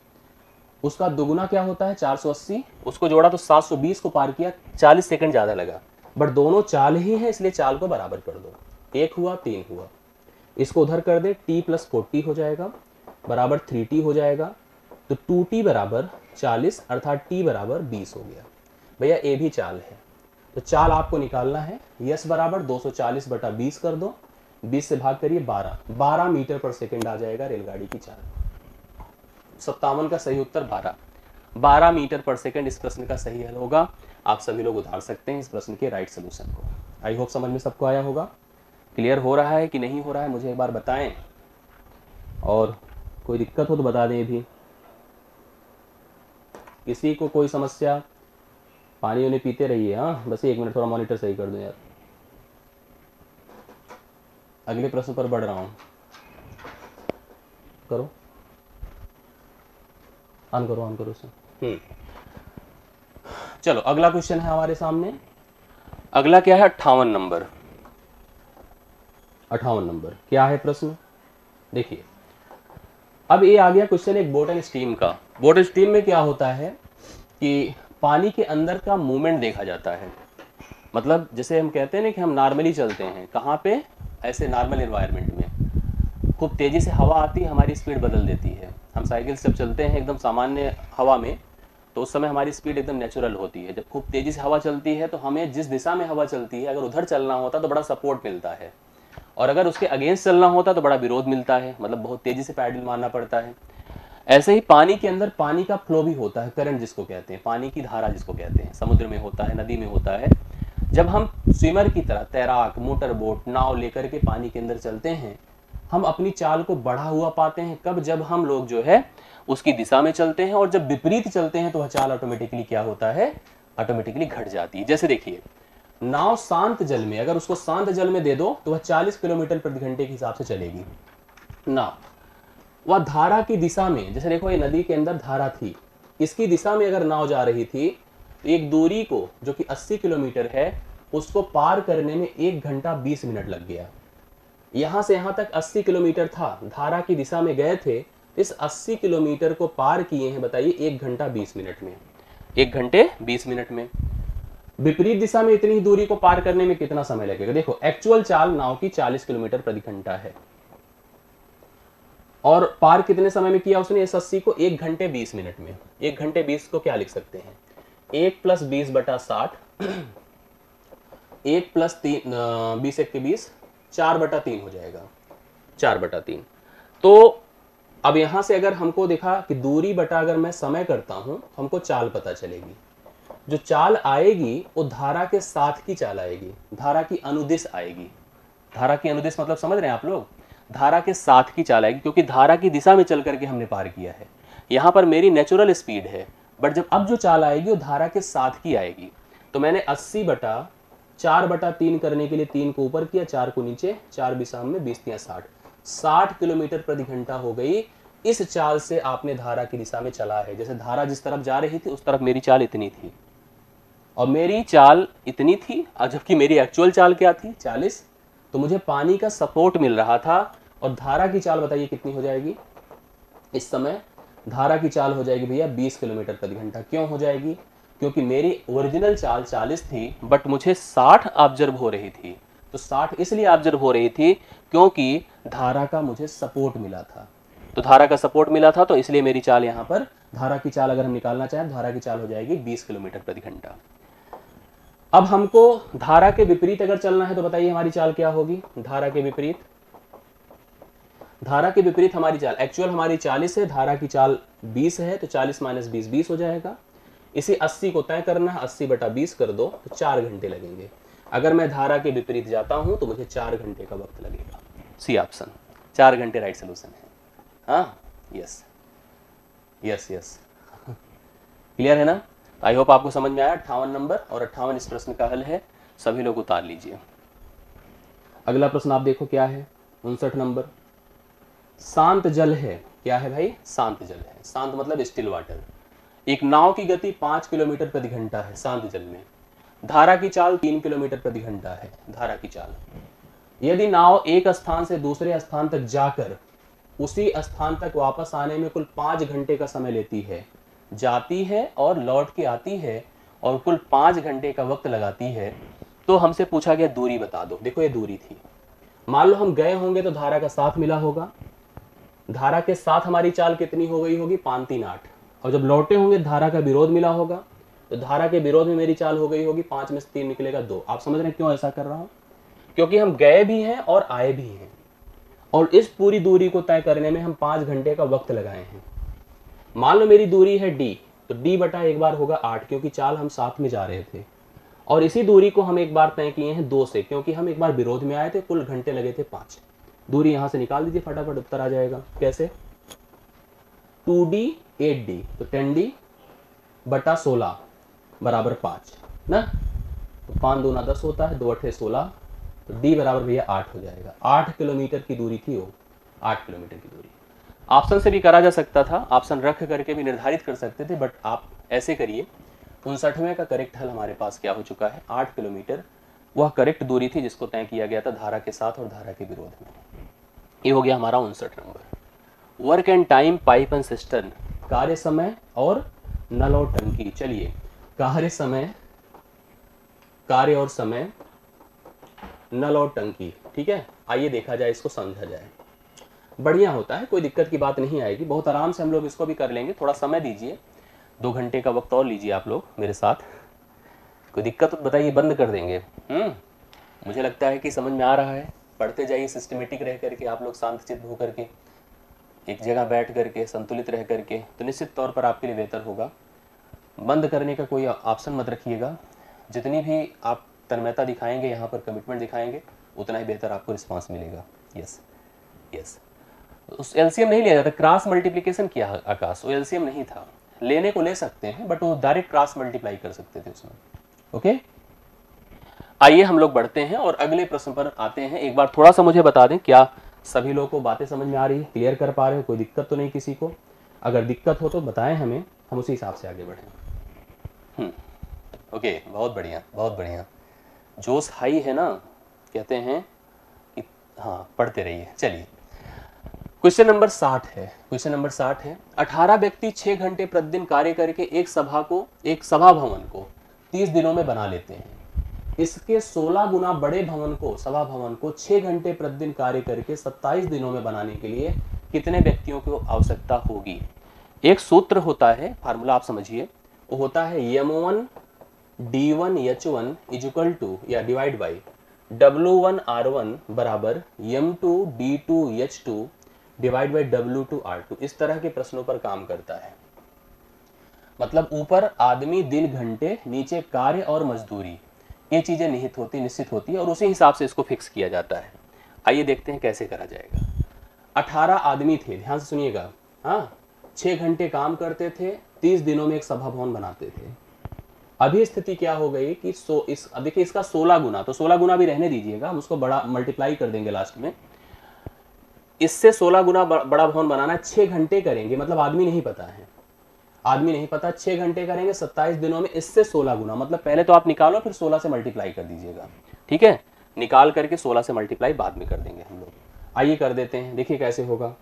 [SPEAKER 1] उसका दुगुना क्या होता है? 480, उसको जोड़ा तो 720 को पार किया, 40 सेकंड ज्यादा लगा। बट दोनों चाल ही है, इसलिए चाल को बराबर कर दो। 1 हुआ 3 हुआ, इसको उधर कर दे, t + 40 हो जाएगा बराबर 3t हो जाएगा। तो 2t बराबर 40, अर्थात t बराबर 20 हो गया। भैया ये भी चाल है, तो चाल आपको निकालना है। यस बराबर 240/20 कर दो, 20 से भाग करिए 12 मीटर पर सेकंड आ जाएगा रेलगाड़ी की चाल। 57 का सही उत्तर 12 मीटर पर सेकंड इस प्रश्न का सही हल होगा। आप सभी लोग उतार सकते हैं इस प्रश्न के राइट सोल्यूशन को। आई होप समझ में सबको आया होगा। क्लियर हो रहा है कि नहीं हो रहा है मुझे एक बार बताएं। और कोई दिक्कत हो तो बता दें भी, किसी को कोई समस्या? पानी उन्हें पीते रहिए। हाँ बस 1 मिनट, थोड़ा मॉनिटर सही कर दो यार। अगले प्रश्न पर बढ़ रहा हूँ, करो ऑन करो, ऑन करो उसे। चलो अगला क्वेश्चन है हमारे सामने। अगला क्या है? 58 नंबर। 58 नंबर क्या है प्रश्न? देखिए अब ये आ गया क्वेश्चन एक बॉटल स्टीम का। बॉटल स्टीम में क्या होता है कि पानी के अंदर का मूवमेंट देखा जाता है। मतलब जैसे हम कहते हैं ना कि हम नॉर्मली चलते हैं, कहाँ पे? ऐसे नॉर्मल एनवायरनमेंट में खूब तेजी से हवा आती है, हमारी स्पीड बदल देती है। हम साइकिल से जब चलते हैं एकदम सामान्य हवा में, तो उस समय हमारी स्पीड एकदम नेचुरल होती है। जब खूब तेजी से हवा चलती है तो हमें जिस दिशा में हवा चलती है, अगर उधर चलना होता तो बड़ा सपोर्ट मिलता है, और अगर उसके अगेंस्ट चलना होता तो बड़ा विरोध मिलता है, मतलब बहुत तेजी से पैडल मारना पड़ता है। ऐसे ही पानी के अंदर पानी का फ्लो भी होता है, करंट जिसको कहते हैं, पानी की धारा जिसको कहते हैं। समुद्र में होता है, नदी में होता है। जब हम स्विमर की तरह, तैराक, मोटर बोट, नाव लेकर के पानी के अंदर चलते हैं, हम अपनी चाल को बढ़ा हुआ पाते हैं। कब? जब हम लोग जो है उसकी दिशा में चलते हैं, और जब विपरीत चलते हैं तो वह चाल ऑटोमेटिकली क्या होता है? ऑटोमेटिकली घट जाती है। जैसे देखिए नाव शांत जल में, अगर उसको शांत जल में दे दो तो वह 40 किलोमीटर प्रति घंटे के हिसाब से चलेगी नाव। वह धारा की दिशा में, जैसे देखो ये नदी के अंदर धारा थी, इसकी दिशा में अगर नाव जा रही थी तो एक दूरी को जो कि 80 किलोमीटर है, उसको पार करने में 1 घंटा 20 मिनट लग गया। यहां से यहां तक 80 किलोमीटर था, धारा की दिशा में गए थे, इस 80 किलोमीटर को पार किए हैं, बताइए 1 घंटा 20 मिनट में। 1 घंटे 20 मिनट में। विपरीत दिशा में इतनी ही दूरी को पार करने में कितना समय लगेगा? देखो एक्चुअल चाल नाव की 40 किलोमीटर प्रति घंटा है, और पार कितने समय में किया उसने इस 80 को? 1 घंटे 20 मिनट में। 1 घंटे 20 को क्या लिख सकते हैं? 1 + 20/60, 1 + 20 1 के 20, 4/3 हो जाएगा, 4/3। तो अब यहां से अगर हमको देखा कि दूरी बटा अगर मैं समय करता हूं, हमको चाल पता चलेगी। जो चाल आएगी वो धारा के साथ की चाल आएगी, धारा की अनुदिश आएगी। धारा की अनुदिश मतलब समझ रहे हैं आप लोग? धारा के साथ की चाल आएगी, क्योंकि धारा की दिशा में चल करके हमने पार किया है। यहाँ पर मेरी नेचुरल स्पीड है, बट जब अब जो चाल आएगी वो धारा के साथ की आएगी। तो मैंने 80/4/3 करने के लिए 3 को ऊपर किया, 4 को नीचे, 4 दिशा में 20 × 60, 60 किलोमीटर प्रति घंटा हो गई। इस चाल से आपने धारा की दिशा में चला है। जैसे धारा जिस तरफ जा रही थी उस तरफ मेरी चाल इतनी थी, और मेरी चाल इतनी थी, और जबकि मेरी एक्चुअल चाल क्या थी? 40। तो मुझे पानी का सपोर्ट मिल रहा था। और धारा की चाल बताइए कितनी हो जाएगी इस समय? धारा की चाल हो जाएगी भैया 20 किलोमीटर प्रति घंटा। क्यों हो जाएगी? क्योंकि मेरी ओरिजिनल चाल 40 थी, बट मुझे 60 ऑब्जर्व हो रही थी। तो 60 इसलिए ऑब्जर्व हो रही थी क्योंकि धारा का मुझे सपोर्ट मिला था। तो धारा का सपोर्ट मिला था, तो इसलिए मेरी चाल यहाँ पर, धारा की चाल अगर हम निकालना चाहें, धारा की चाल हो जाएगी 20 किलोमीटर प्रति घंटा। अब हमको धारा के विपरीत अगर चलना है तो बताइए हमारी चाल क्या होगी? धारा के विपरीत, धारा के विपरीत हमारी चाल, एक्चुअल हमारी 40 है, धारा की चाल 20 है, तो 40 - 20 20 हो जाएगा। इसी 80 को तय करना है, 80/20 कर दो तो 4 घंटे लगेंगे। अगर मैं धारा के विपरीत जाता हूं तो मुझे 4 घंटे का वक्त लगेगा। सी ऑप्शन, 4 घंटे राइट सोल्यूशन है। हाँ यस यस यस, क्लियर है ना? आई होप आपको समझ में आया। 58 नंबर और 58 इस प्रश्न का हल है, सभी लोग उतार लीजिए। अगला प्रश्न आप देखो क्या है, 59 नंबर। शांत जल है, क्या है भाई? शांत जल है। शांत मतलब स्टिल वाटर। एक नाव की गति 5 किलोमीटर प्रति घंटा है शांत जल में। धारा की चाल 3 किलोमीटर प्रति घंटा है, धारा की चाल। यदि नाव एक स्थान से दूसरे स्थान तक जाकर उसी स्थान तक वापस आने में कुल 5 घंटे का समय लेती है, जाती है और लौट के आती है, और कुल 5 घंटे का वक्त लगाती है, तो हमसे पूछा गया दूरी बता दो। देखो ये दूरी थी। मान लो हम गए होंगे तो धारा का साथ मिला होगा, धारा के साथ हमारी चाल कितनी हो गई होगी? 5 3 8। और जब लौटे होंगे धारा का विरोध मिला होगा, तो धारा के विरोध में मेरी चाल हो गई होगी 5 में से 3 निकलेगा 2। आप समझ रहे हैं क्यों ऐसा कर रहा हूं? क्योंकि हम गए भी हैं और आए भी हैं, और इस पूरी दूरी को तय करने में हम 5 घंटे का वक्त लगाए हैं। मान लो मेरी दूरी है d, तो d/1 बार होगा 8, क्योंकि चाल हम साथ में जा रहे थे। और इसी दूरी को हम एक बार तय किए हैं 2 से, क्योंकि हम एक बार विरोध में आए थे, कुल घंटे लगे थे 5। दूरी यहां से निकाल दीजिए, फटाफट उत्तर आ जाएगा। कैसे? 2D 8D, तो 10D बटा 16 बराबर 5 ना, तो 5 दूना 10 होता है, 2 अठे 16, तो D बराबर भैया 8 हो जाएगा। 8 किलोमीटर की दूरी थी वो, 8 किलोमीटर की दूरी। ऑप्शन से भी करा जा सकता था, ऑप्शन रख करके भी निर्धारित कर सकते थे, बट आप ऐसे करिए। 59वें का करेक्ट हल हमारे पास क्या हो चुका है, 8 किलोमीटर वह करेक्ट दूरी थी जिसको तय किया गया था धारा के साथ और धारा के विरोध में। ये हो गया हमारा 59 number. Work and time pipe and cistern, कार्य समय और नल और टंकी। चलिए कार्य और समय, नल और टंकी, ठीक है। आइए देखा जाए, इसको समझा जाए। बढ़िया होता है, कोई दिक्कत की बात नहीं आएगी, बहुत आराम से हम लोग इसको भी कर लेंगे। थोड़ा समय दीजिए, 2 घंटे का वक्त और लीजिए आप लोग मेरे साथ। कोई दिक्कत तो बताइए, बंद कर देंगे। मुझे लगता है कि समझ में आ रहा है। पढ़ते जाइए सिस्टमेटिक रह करके, आप लोग शांत चित्त होकर के एक जगह बैठ करके संतुलित रह करके, तो निश्चित तौर पर आपके लिए बेहतर होगा। बंद करने का कोई ऑप्शन मत रखिएगा। जितनी भी आप तन्मयता दिखाएंगे, यहाँ पर कमिटमेंट दिखाएंगे, उतना ही बेहतर आपको रिस्पांस मिलेगा। Yes yes. उस एलसीएम नहीं लिया जाता, क्रॉस मल्टीप्लिकेशन किया आकाश, वो एलसीएम नहीं था। लेने को ले सकते हैं, बट वो डायरेक्ट क्रॉस मल्टीप्लाई कर सकते थे उसमें। ओके, आइए हम लोग बढ़ते हैं और अगले प्रश्न पर आते हैं। एक बार थोड़ा सा मुझे बता दें, क्या सभी लोगों को बातें समझ में आ रही है, क्लियर कर पा रहे हो, कोई दिक्कत तो नहीं किसी को? अगर दिक्कत हो तो बताएं हमें, हम उसी हिसाब से आगे बढ़ें। ओके, बहुत बढ़िया बहुत बढ़िया। जोश हाई है ना, कहते हैं। हाँ, पढ़ते रहिए। चलिए, क्वेश्चन नंबर 60 है। क्वेश्चन नंबर 60 है, 18 व्यक्ति 6 घंटे प्रतिदिन कार्य करके एक सभा भवन को 30 दिनों में बना लेते हैं। इसके 16 गुना बड़े भवन को, सभा भवन को 6 घंटे प्रतिदिन कार्य करके 27 दिनों में बनाने के लिए कितने व्यक्तियों की आवश्यकता होगी? एक सूत्र होता है, फार्मूला आप समझिए, वो होता है M1 D1 H1 equal to या डिवाइड बाई W1 R1 बराबर M2 D2 H2 divide by W2 R2। इस तरह के प्रश्नों पर काम करता है। मतलब ऊपर आदमी दिन घंटे, नीचे कार्य और मजदूरी, ये चीजें निश्चित होती है और उसी हिसाब से इसको फिक्स किया जाता है। आइए देखते हैं कैसे करा जाएगा। 18 आदमी थे, ध्यान से सुनिएगा। हाँ, 6 घंटे काम करते थे, 30 दिनों में एक सभा भवन बनाते थे। अभी स्थिति क्या हो गई कि देखिए इसका 16 गुना, तो 16 गुना भी रहने दीजिएगा, हम उसको बड़ा मल्टीप्लाई कर देंगे लास्ट में। इससे 16 गुना बड़ा भवन बनाना, 6 घंटे करेंगे, मतलब आदमी नहीं पता है, आदमी नहीं पता, 6 घंटे करेंगे 27 दिनों में, इससे 16 गुना, मतलब पहले तो आप निकालो फिर 16 से मल्टीप्लाई कर दीजिएगा, ठीक है। निकाल करके 16 से मल्टीप्लाई बाद में कर देंगे हम लोग। आइए कर देते हैं, देखिए कैसे होगा।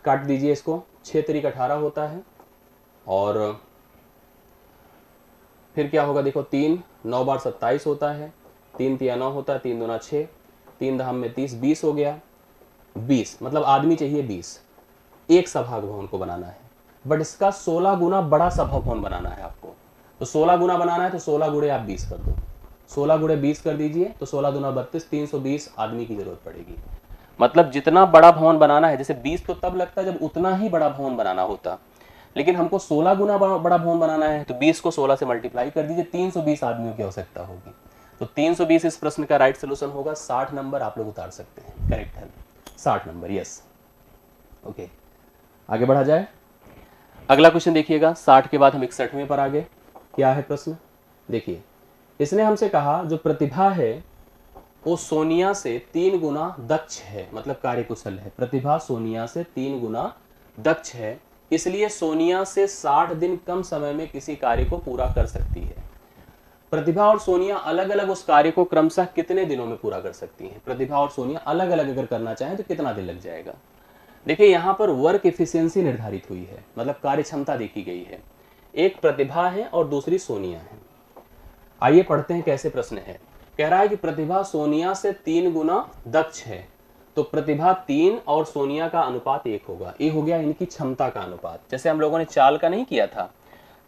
[SPEAKER 1] काट दीजिए इसको, 6 तरीक 18 होता है और फिर क्या होगा, देखो 3 9 बार 27 होता है, 3 तिया 9 होता है, 3 दूना 6, 3 दहम में 30, 20 हो गया। 20 मतलब आदमी चाहिए 20, एक सभा भवन को बनाना है, बट इसका 16 गुना बड़ा सभा भवन बनाना है आपको। तो 16 गुना बनाना है तो 16 गुणे आप 20 कर दो, 16 गुणे 20 कर दीजिए, तो 16 दूना 32, 320 आदमी की जरूरत पड़ेगी। मतलब जितना बड़ा भवन बनाना है, जैसे 20 तो तब लगता जब उतना ही बड़ा भवन बनाना होता, लेकिन हमको 16 गुना बड़ा भवन बनाना है, तो 20 को 16 से मल्टीप्लाई कर दीजिए, 320 आदमियों की आवश्यकता होगी। तो 320 इस प्रश्न का राइट सोल्यूशन होगा। 60 नंबर आप लोग उतार सकते हैं, करेक्ट है 60 नंबर, यस। ओके, आगे बढ़ा जाए। अगला क्वेश्चन देखिएगा, 60 के बाद हम 61वें पर आगे। क्या है प्रश्न, देखिए। इसने हमसे कहा जो प्रतिभा है वो सोनिया से 3 गुना दक्ष है, मतलब कार्यकुशल है। प्रतिभा सोनिया से 3 गुना दक्ष है, इसलिए सोनिया से 60 दिन कम समय में किसी कार्य को पूरा कर सकती है। प्रतिभा और सोनिया अलग अलग उस कार्य को क्रमशः कितने दिनों में पूरा कर सकती हैं? प्रतिभा और सोनिया अलग अलग अगर करना चाहें तो कितना दिन लग जाएगा? देखिए यहाँ पर वर्क एफिशिएंसी निर्धारित हुई है, मतलब कार्य क्षमता देखी गई है। एक प्रतिभा है और दूसरी सोनिया है। आइए पढ़ते हैं कैसे प्रश्न है। कह रहा है कि प्रतिभा सोनिया से 3 गुना दक्ष है, तो प्रतिभा 3 और सोनिया का अनुपात 1 होगा। ये हो गया इनकी क्षमता का अनुपात। जैसे हम लोगों ने चाल का नहीं किया था,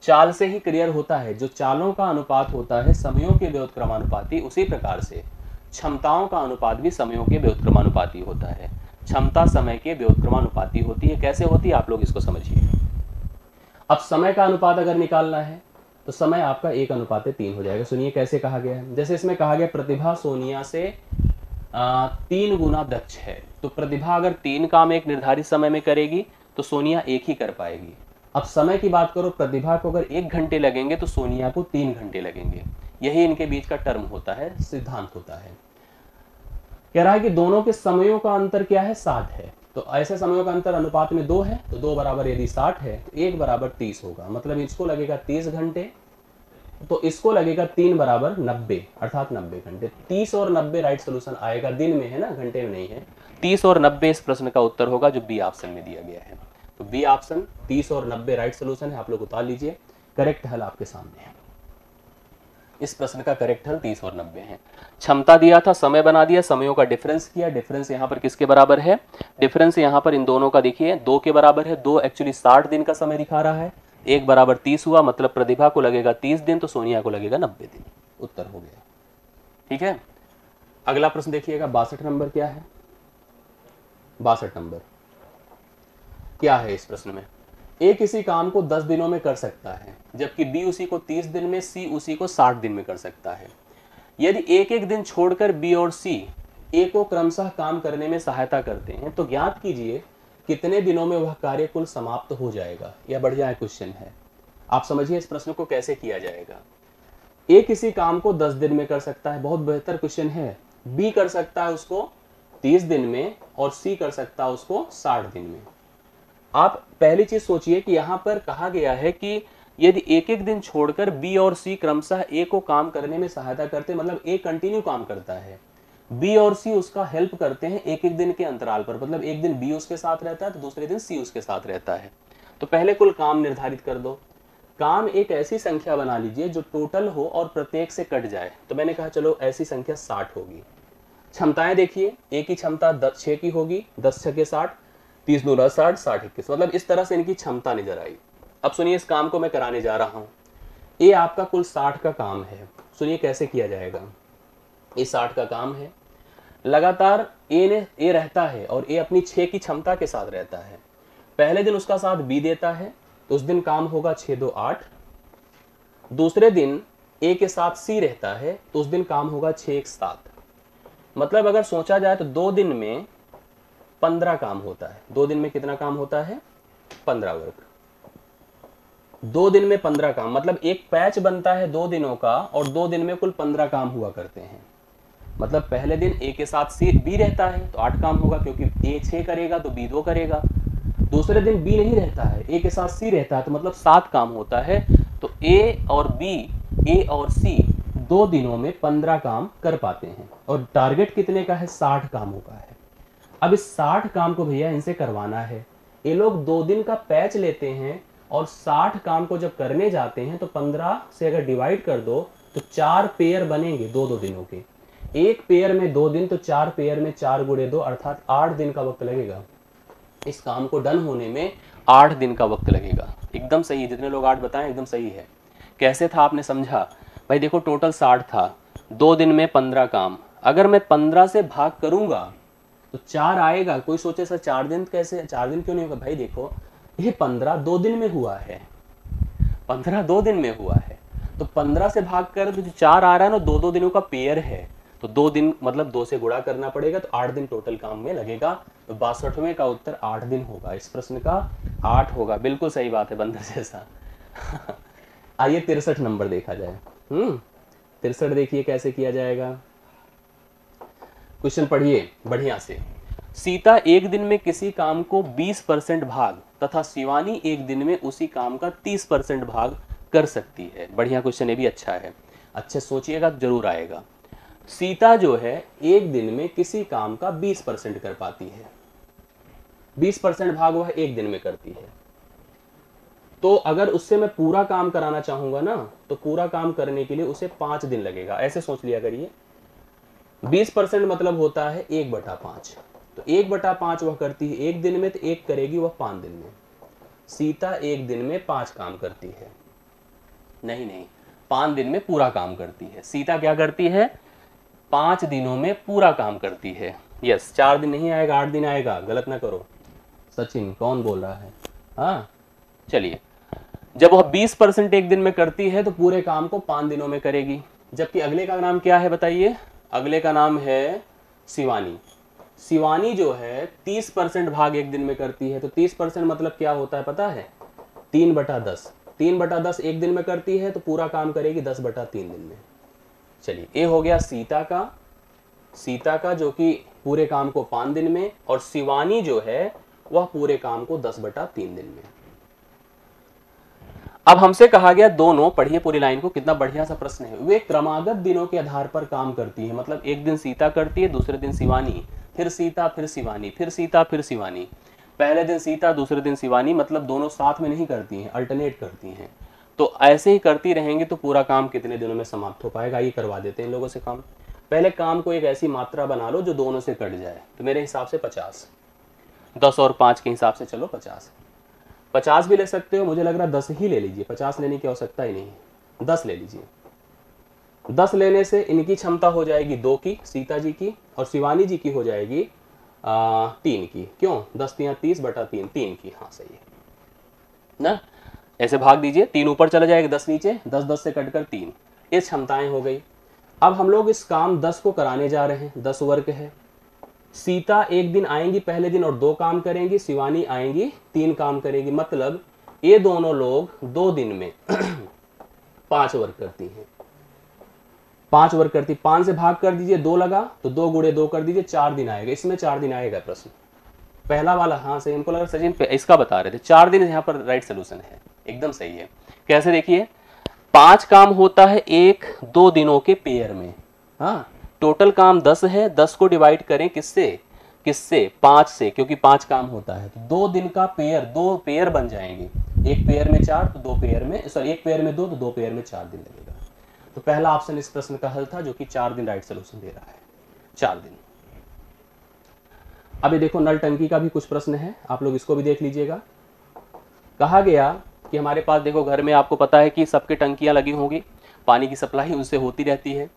[SPEAKER 1] चाल से ही क्लियर होता है, जो चालों का अनुपात होता है समयों के व्युत्क्रमानुपाती, उसी प्रकार से क्षमताओं का अनुपात भी समयों के व्युत्क्रमानुपाती होता है। क्षमता समय के व्युत्क्रमानुपाती होती है। कैसे होती है आप लोग इसको समझिए। अब समय का अनुपात अगर निकालना है तो समय आपका 1:3 हो जाएगा। सुनिए कैसे कहा गया है। जैसे इसमें कहा गया प्रतिभा सोनिया से 3 गुना दक्ष है, तो प्रतिभा अगर 3 काम एक निर्धारित समय में करेगी तो सोनिया 1 ही कर पाएगी। अब समय की बात करो, प्रतिभा को अगर 1 घंटे लगेंगे तो सोनिया को 3 घंटे लगेंगे। यही इनके बीच का टर्म होता है, सिद्धांत होता है। कह रहा है कि दोनों के समयों का अंतर क्या है, 60 है। तो ऐसे समयों का अंतर अनुपात में 2 है, तो 2 बराबर यदि 60 है तो 1 बराबर 30 होगा। मतलब इसको लगेगा 30 घंटे, तो इसको लगेगा 3 बराबर 90, अर्थात 90 घंटे। 30 और 90 राइट सोल्यूशन आएगा, दिन में है ना, घंटे में नहीं है। 30 और 90 इस प्रश्न का उत्तर होगा जो बी ऑप्शन में दिया गया है। तो बी ऑप्शन 30 और 90 राइट सोल्यूशन है। आप लोग उतार लीजिए, करेक्ट हल आपके सामने है। इस प्रश्न का करेक्ट हल 30 और 90 है। क्षमता दिया था, समय बना दिया, समयों का डिफरेंस किया। डिफरेंस यहाँ पर किसके बराबर है, डिफरेंस यहाँ पर इन दोनों का देखिए 2 के बराबर है। 2 एक्चुअली 60 दिन का समय दिखा रहा है, 1 बराबर 30 हुआ, मतलब प्रतिभा को लगेगा 30 दिन तो सोनिया को लगेगा 90 दिन। उत्तर हो गया। ठीक है, अगला प्रश्न देखिएगा, 62 नंबर क्या है। 62 नंबर क्या है इस प्रश्न में, ए किसी काम को 10 दिनों में कर सकता है, जबकि बी उसी को 30 दिन में, सी उसी को 60 दिन में कर सकता है। यदि एक एक दिन छोड़कर बी और सी ए को क्रमशः काम करने में सहायता करते हैं तो ज्ञात कीजिए कितने दिनों में वह कार्य कुल समाप्त हो जाएगा। यह बढ़िया क्वेश्चन है, आप समझिए इस प्रश्न को कैसे किया जाएगा। ए किसी काम को 10 दिन में कर सकता है, बहुत बेहतर क्वेश्चन है। बी कर सकता है उसको 30 दिन में और सी कर सकता है उसको 60 दिन में। आप पहली चीज सोचिए कि यहां पर कहा गया है कि यदि एक एक दिन छोड़कर बी और सी क्रमशः ए को काम करने में सहायता करते, मतलब ए कंटिन्यू काम करता है, बी और सी उसका हेल्प करते हैं एक एक दिन के अंतराल पर, मतलब एक दिन बी उसके साथ रहता है तो दूसरे दिन सी उसके साथ रहता है। तो पहले कुल काम निर्धारित कर दो। काम एक ऐसी संख्या बना लीजिए जो टोटल हो और प्रत्येक से कट जाए। तो मैंने कहा चलो ऐसी संख्या 60 होगी। क्षमताएं देखिए, ए की क्षमता 6 की होगी, 10 छके 60, 30 दूना 60, 60 21, मतलब इस तरह से इनकी क्षमता नजर आई। अब सुनिए इस काम को मैं कराने जा रहा हूं। ए आपका कुल 60 का काम है। सुनिए कैसे किया जाएगा। ये 60 का काम है, लगातार ए रहता है और ए अपनी 6 की क्षमता के साथ रहता है। पहले दिन उसका साथ बी देता है तो उस दिन काम होगा 6 2 8। दूसरे दिन ए के साथ सी रहता है तो उस दिन काम होगा 6 1 7। मतलब अगर सोचा जाए तो 2 दिन में 15 काम होता है। 2 दिन में कितना काम होता है, 15 वर्क। 2 दिन में 15 काम, मतलब एक पैच बनता है 2 दिनों का और 2 दिन में कुल 15 काम हुआ करते हैं। मतलब पहले दिन ए के साथ सी बी रहता है तो 8 काम होगा, क्योंकि ए 6 करेगा तो बी 2 करेगा। दूसरे दिन बी नहीं रहता है, ए के साथ सी रहता है तो मतलब 7 काम होता है। तो ए और सी 2 दिनों में 15 काम कर पाते हैं और टारगेट कितने का है, 60 कामों का है। अब इस 60 काम को भैया इनसे करवाना है। ये लोग 2 दिन का पैच लेते हैं और 60 काम को जब करने जाते हैं तो 15 से अगर डिवाइड कर दो तो 4 पेयर बनेंगे 2 दिनों के। एक पेयर में 2 दिन तो 4 पेयर में 4 गुणे 2 अर्थात 8 दिन का वक्त लगेगा। इस काम को डन होने में 8 दिन का वक्त लगेगा। एकदम सही है, जितने लोग 8 बताएं एकदम सही है। कैसे था आपने समझा भाई, देखो टोटल 60 था, 2 दिन में 15 काम। अगर मैं 15 से भाग करूंगा तो 4 आएगा। कोई सोचे सर 4 दिन कैसे, 4 दिन क्यों नहीं होगा, भाई देखो ये 15 2 दिन में हुआ है, 15 2 दिन में हुआ है तो 15 से भाग कर तो जो 4 आ रहा है ना 2 दिनों का पेयर है, तो 2 दिन मतलब 2 से गुणा करना पड़ेगा तो 8 दिन टोटल काम में लगेगा। तो 62वें का उत्तर 8 दिन होगा। इस प्रश्न का 8 होगा। बिल्कुल सही बात है, बंदर जैसा। आइए 63 नंबर देखा जाए। 63 देखिए कैसे किया जाएगा। क्वेश्चन पढ़िए बढ़िया से। सीता एक दिन में किसी काम को 20% भाग तथा शिवानी एक दिन में उसी काम का 30% भाग कर सकती है। बढ़िया क्वेश्चन, ये भी अच्छा है, अच्छे सोचिएगा जरूर आएगा। सीता जो है एक दिन में किसी काम का 20% कर पाती है, 20% भाग वह एक दिन में करती है। तो अगर उससे मैं पूरा काम कराना चाहूंगा ना तो पूरा काम करने के लिए उसे 5 दिन लगेगा। ऐसे सोच लिया करिए, 20% मतलब होता है 1/5। तो 1/5 वह करती है एक दिन में, तो एक करेगी वह 5 दिन में। सीता एक दिन में 5 काम करती है, नहीं 5 दिन में पूरा काम करती है। सीता क्या करती है, 5 दिनों में पूरा काम करती है। यस, 4 दिन नहीं आएगा, 8 दिन आएगा, गलत ना करो। सचिन कौन बोल रहा है, हाँ चलिए। जब वह 20% एक दिन में करती है तो पूरे काम को 5 दिनों में करेगी। जबकि अगले का नाम क्या है बताइए, अगले का नाम है शिवानी। शिवानी जो है 30% भाग एक दिन में करती है, तो 30% मतलब क्या होता है पता है? 3/10। 3/10 एक दिन में करती है तो पूरा काम करेगी 10/3 दिन में। चलिए, ये हो गया सीता का जो कि पूरे काम को 5 दिन में, और शिवानी जो है वह पूरे काम को 10/3 दिन में। अब हमसे कहा गया दोनों, पढ़िए पूरी लाइन को, कितना बढ़िया सा प्रश्न है, वे क्रमागत दिनों के आधार पर काम करती है। मतलब एक दिन सीता करती है, दूसरे दिन शिवानी, फिर सीता, फिर शिवानी, फिर सीता, फिर शिवानी। पहले दिन सीता, दूसरे दिन शिवानी, मतलब दोनों साथ में नहीं करती हैं, अल्टरनेट करती हैं। तो ऐसे ही करती रहेंगे तो पूरा काम कितने दिनों में समाप्त हो पाएगा? ये करवा देते हैं इन लोगों से काम। पहले काम को एक ऐसी मात्रा बना लो जो दोनों से कट जाए। तो मेरे हिसाब से 50, 10 और 5 के हिसाब से चलो 50 भी ले सकते हो, मुझे लग रहा है 10 ही ले लीजिए, 50 लेने की आवश्यकता ही नहीं, 10 ले लीजिए। 10 लेने से इनकी क्षमता हो जाएगी 2 की, सीता जी की, और शिवानी जी की हो जाएगी 3 की। क्यों? 10 × 30/3, 3 की। हाँ सही है ना, ऐसे भाग दीजिए, 3 ऊपर चला जाएगा, 10 नीचे, 10 10 से कटकर 3, ये क्षमताएं हो गई। अब हम लोग इस काम 10 को कराने जा रहे हैं, 10 वर्क है। सीता एक दिन आएंगी पहले दिन और 2 काम करेंगी, शिवानी आएंगी 3 काम करेगी, मतलब ये दोनों लोग 2 दिन में 5 वर्क करती हैं। 5 वर्क करती, 5 से भाग कर दीजिए, 2 लगा तो 2 × 2 कर दीजिए, 4 दिन आएगा। इसमें 4 दिन आएगा प्रश्न, पहला वाला। हाँ सही, हमको लगा सचिन इसका बता रहे थे, 4 दिन यहाँ पर राइट सोल्यूशन है, एकदम सही है। कैसे? देखिए, 5 काम होता है 1-2 दिनों के पेयर में। हाँ, टोटल काम 10 है, 10 को डिवाइड करें किससे? 5 से, क्योंकि 5 काम होता है। तो 2 दिन का पेयर, 2 पेयर बन जाएंगे, एक पेयर में 4 तो 2 पेयर में, सॉरी एक पेयर में 2 तो 2 पेयर में 4 दिन लगेगा। तो पहला ऑप्शन इस प्रश्न का हल था, जो कि 4 दिन राइट सोल्यूशन दे रहा है, 4 दिन। अब ये देखो, नल टंकी का भी कुछ प्रश्न है, आप लोग इसको भी देख लीजिएगा। कहा गया कि हमारे पास देखो घर में आपको पता है कि सबके टंकियां लगी होंगी, पानी की सप्लाई उनसे होती रहती है।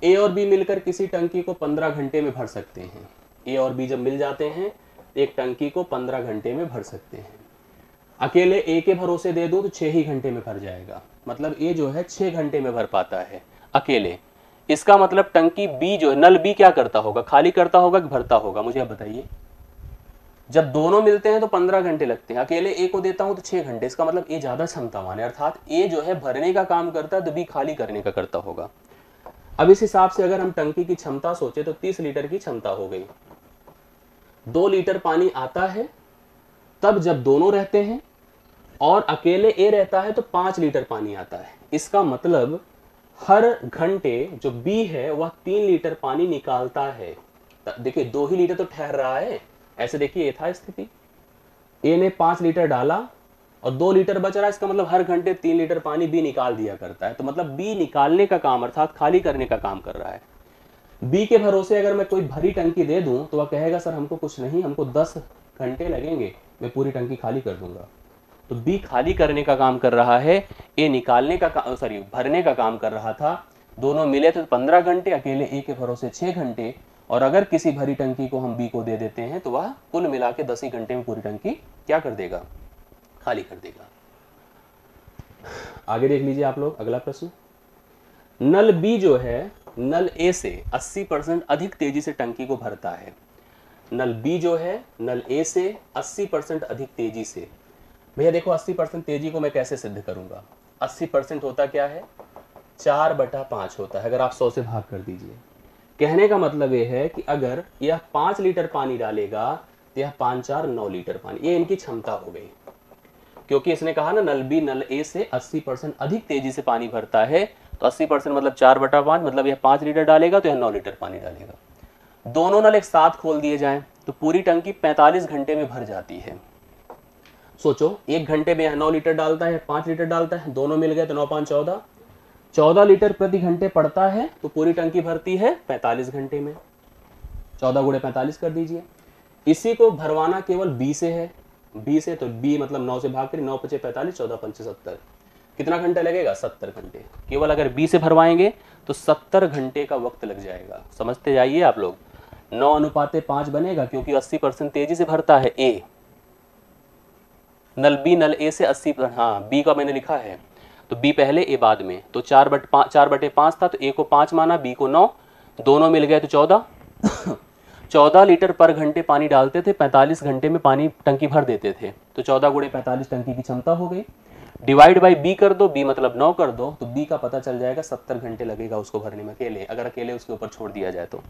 [SPEAKER 1] ए और बी मिलकर किसी टंकी को 15 घंटे में भर सकते हैं। ए और बी जब मिल जाते हैं एक टंकी को 15 घंटे में भर सकते हैं। अकेले ए के भरोसे दे दो तो 6 ही घंटे में भर जाएगा, मतलब ए जो है 6 घंटे में भर पाता है अकेले। इसका मतलब टंकी बी जो है, नल बी क्या करता होगा? खाली करता होगा कि भरता होगा? मुझे आप बताइए। जब दोनों मिलते हैं तो 15 घंटे लगते हैं, अकेले ए को देता हूं तो 6 घंटे। इसका मतलब ए ज्यादा क्षमतावान है, अर्थात ए जो है भरने का काम करता है तो बी खाली करने का करता होगा। अब इस हिसाब से अगर हम टंकी की क्षमता सोचे तो 30 लीटर की क्षमता हो गई। 2 लीटर पानी आता है तब जब दोनों रहते हैं, और अकेले ए रहता है तो 5 लीटर पानी आता है। इसका मतलब हर घंटे जो बी है वह 3 लीटर पानी निकालता है। देखिए 2 ही लीटर तो ठहर रहा है, ऐसे देखिए यथा स्थिति, ए ने 5 लीटर डाला और 2 लीटर बच रहा है, इसका मतलब हर घंटे 3 लीटर पानी बी निकाल दिया करता है। तो मतलब बी निकालने का काम अर्थात खाली करने का काम कर रहा है। बी के भरोसे अगर मैं कोई भरी टंकी दे दूं तो वह कहेगा सर हमको कुछ नहीं, हमको 10 घंटे लगेंगे, मैं पूरी टंकी खाली कर दूंगा। तो बी खाली करने का काम कर रहा है, ए निकालने का भरने का काम कर रहा था। दोनों मिले तो 15 घंटे, अकेले ए के भरोसे 6 घंटे, और अगर किसी भरी टंकी को हम बी को दे देते हैं तो वह कुल मिला के 10 ही घंटे में पूरी टंकी क्या कर देगा? खाली कर देगा। आगे देख लीजिए आप लोग, अगला प्रश्न। नल बी जो है नल ए से 80% अधिक तेजी से टंकी को भरता है। नल बी जो है नल ए से 80% अधिक तेजी से। भैया देखो 80% तेजी को मैं कैसे सिद्ध करूंगा? 80% होता क्या है? 4/5 होता है, अगर आप 100 से भाग कर दीजिए। कहने का मतलब यह है कि अगर यह 5 लीटर पानी डालेगा तो यह 5 4 9 लीटर पानी, ये इनकी क्षमता हो गई। क्योंकि इसने कहा ना नल बी नल ए से 80% अधिक तेजी से पानी भरता है, तो 80% मतलब 4/5, मतलब यह 5 लीटर डालेगा तो यह 9 लीटर पानी डालेगा। दोनों नल एक साथ खोल दिए जाएं तो पूरी टंकी 45 घंटे में भर जाती है। सोचो 1 घंटे में यह 9 लीटर डालता है, 5 लीटर डालता है, दोनों मिल गए तो 9 5 14, 14 लीटर प्रति घंटे पड़ता है, तो पूरी टंकी भरती है 45 घंटे में। 14 × 45 कर दीजिए। इसी को भरवाना केवल बी से है, बी से, तो बी मतलब 9 से भाग करें, 9 × 5 = 45, 14 × 5 = 70। कितना घंटा लगेगा? 70 घंटे। केवल अगर बी से भरवाएंगे तो 70 घंटे का वक्त लग जाएगा। समझते जाइए आप लोग। 9:5 बनेगा क्योंकि 80% तेजी से भरता है ए। नल बी नल ए से 80, हाँ बी का मैंने लिखा है, तो बी पहले ए बाद में, तो 4/5 था तो ए को 5 माना, बी को 9, दोनों मिल गए तो 14 14 लीटर पर घंटे पानी डालते थे, 45 घंटे में पानी टंकी भर देते थे, तो 14 गुणे 45 टंकी की क्षमता हो गई। डिवाइड बाई बी कर दो, बी मतलब 9 कर दो, तो बी का पता चल जाएगा 70 घंटे लगेगा उसको भरने में अकेले, अगर अकेले उसके ऊपर छोड़ दिया जाए तो।